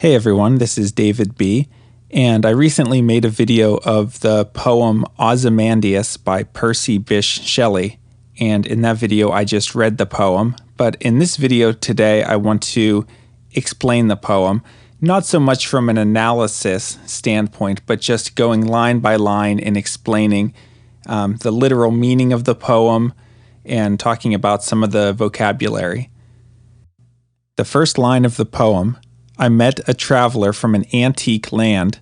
Hey everyone, this is David B., and I recently made a video of the poem Ozymandias by Percy, Bysshe, Shelley, and in that video I just read the poem, but in this video today I want to explain the poem, not so much from an analysis standpoint, but just going line by line and explaining the literal meaning of the poem and talking about some of the vocabulary. The first line of the poem, I met a traveler from an antique land.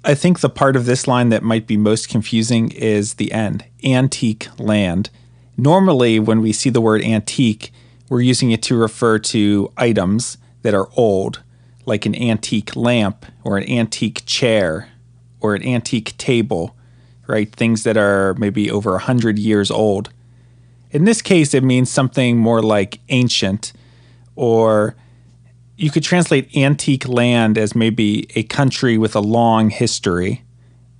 I think the part of this line that might be most confusing is the end, antique land. Normally, when we see the word antique, we're using it to refer to items that are old, like an antique lamp or an antique chair or an antique table, right? Things that are maybe over 100 years old. In this case, it means something more like ancient, or you could translate antique land as maybe a country with a long history.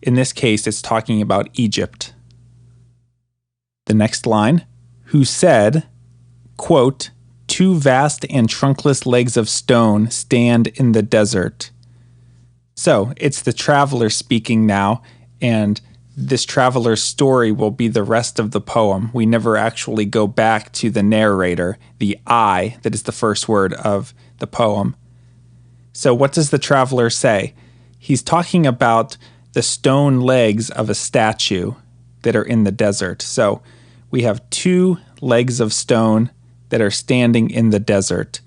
In this case, it's talking about Egypt. The next line, who said, quote, two vast and trunkless legs of stone stand in the desert. So it's the traveler speaking now, and this traveler's story will be the rest of the poem. We never actually go back to the narrator, the I, that is the first word of the poem. So what does the traveler say? He's talking about the stone legs of a statue that are in the desert. So we have two legs of stone that are standing in the desert.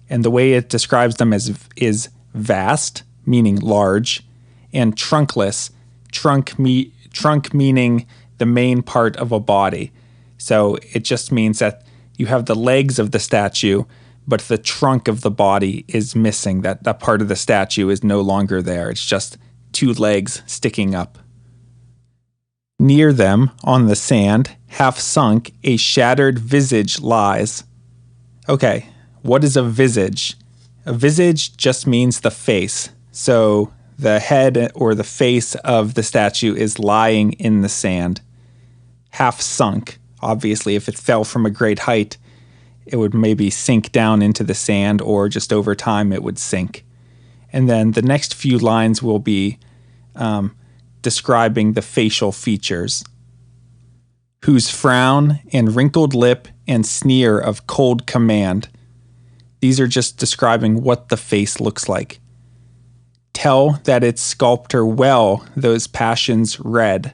And the way it describes them is vast, meaning large, and trunkless, trunk meaning the main part of a body. So it just means that you have the legs of the statue, but the trunk of the body is missing. That part of the statue is no longer there. It's just two legs sticking up. Near them, on the sand, half sunk, a shattered visage lies. Okay, what is a visage? A visage just means the face. So the head or the face of the statue is lying in the sand. Half sunk. Obviously, if it fell from a great height, it would maybe sink down into the sand, or just over time it would sink. And then the next few lines will be describing the facial features. Whose frown and wrinkled lip and sneer of cold command. These are just describing what the face looks like. Tell that its sculptor well those passions read.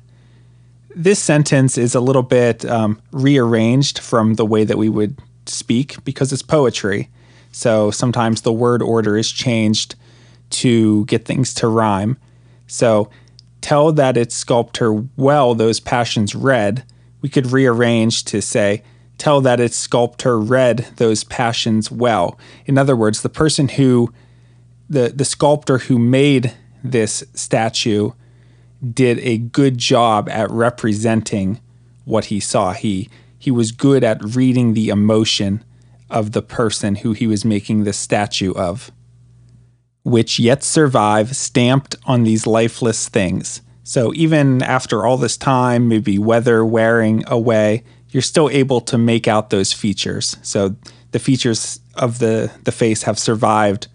This sentence is a little bit rearranged from the way that we would speak because it's poetry. So sometimes the word order is changed to get things to rhyme. So tell that its sculptor well those passions read. We could rearrange to say, tell that its sculptor read those passions well. In other words, the person who the sculptor who made this statue did a good job at representing what he saw. He was good at reading the emotion of the person who he was making the statue of, which yet survive stamped on these lifeless things. So even after all this time, maybe weather wearing away, you're still able to make out those features. So the features of the face have survived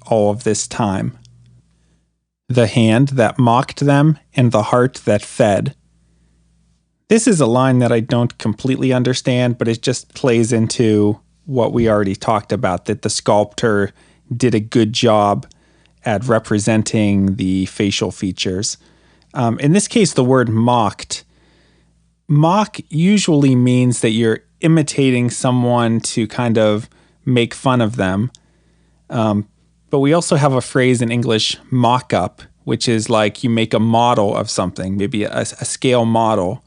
all of this time. The hand that mocked them and the heart that fed. This is a line that I don't completely understand, but it just plays into what we already talked about, that the sculptor did a good job at representing the facial features. In this case, the word mocked. Mock usually means that you're imitating someone to kind of make fun of them. But we also have a phrase in English, mock-up, which is like you make a model of something, maybe a scale model,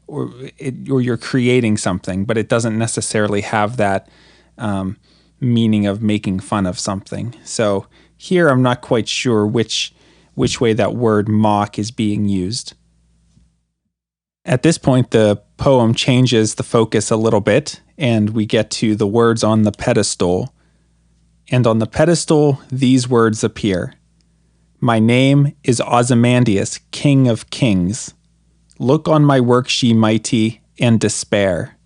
or you're creating something, but it doesn't necessarily have that meaning of making fun of something. So here I'm not quite sure which way that word mock is being used. At this point, the poem changes the focus a little bit, and we get to the words on the pedestal. And on the pedestal, these words appear. My name is Ozymandias, King of Kings. Look on my works, ye mighty, and despair.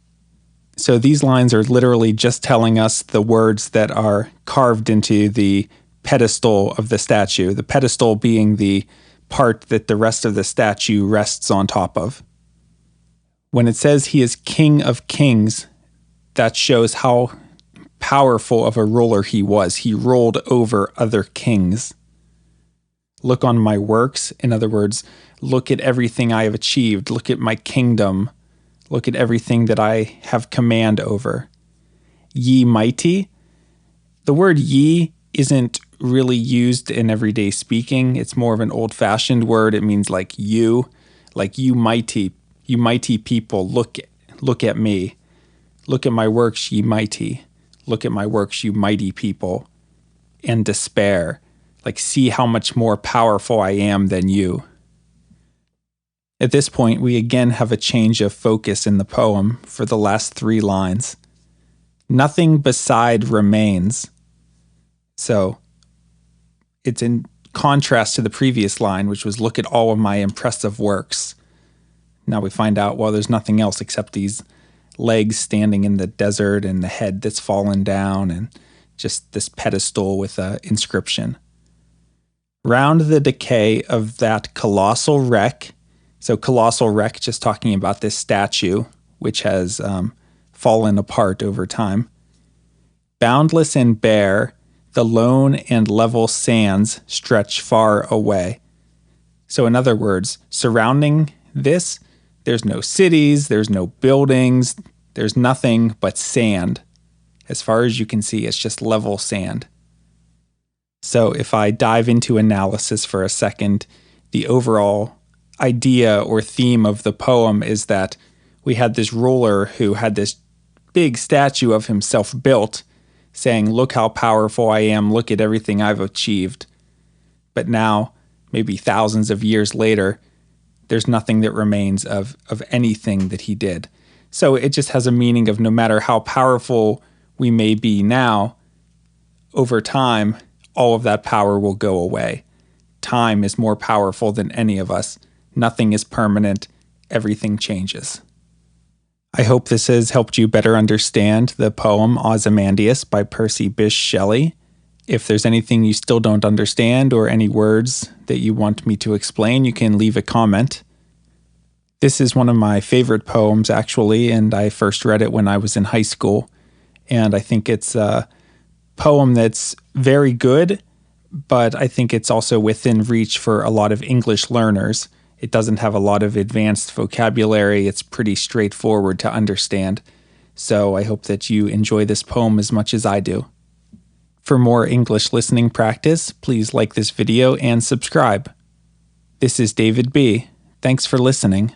So these lines are literally just telling us the words that are carved into the pedestal of the statue, the pedestal being the part that the rest of the statue rests on top of. When it says he is King of Kings, that shows how powerful of a ruler he was. He ruled over other kings. Look on my works. In other words, look at everything I have achieved. Look at my kingdom. Look at everything that I have command over. Ye mighty. The word ye isn't really used in everyday speaking. It's more of an old-fashioned word. It means like you mighty people, look at me. Look at my works, ye mighty. Look at my works, you mighty people. And despair. Like, see how much more powerful I am than you. At this point, we again have a change of focus in the poem for the last 3 lines. Nothing beside remains. So, it's in contrast to the previous line, which was, look at all of my impressive works. Now we find out, well, there's nothing else except these legs standing in the desert and the head that's fallen down and just this pedestal with an inscription. Round the decay of that colossal wreck. So colossal wreck, just talking about this statue, which has fallen apart over time. Boundless and bare, the lone and level sands stretch far away. So in other words, surrounding this, there's no cities, there's no buildings, there's nothing but sand. As far as you can see, it's just level sand. So if I dive into analysis for a second, the overall idea or theme of the poem is that we had this ruler who had this big statue of himself built, saying, look how powerful I am, look at everything I've achieved. But now, maybe thousands of years later, there's nothing that remains of anything that he did. So it just has a meaning of no matter how powerful we may be now, over time, all of that power will go away. Time is more powerful than any of us. Nothing is permanent. Everything changes. I hope this has helped you better understand the poem Ozymandias by Percy Bysshe Shelley. If there's anything you still don't understand or any words that you want me to explain, you can leave a comment. This is one of my favorite poems, actually, and I first read it when I was in high school. And I think it's a poem that's very good, but I think it's also within reach for a lot of English learners. It doesn't have a lot of advanced vocabulary. It's pretty straightforward to understand. So I hope that you enjoy this poem as much as I do. For more English listening practice, please like this video and subscribe. This is David B. Thanks for listening.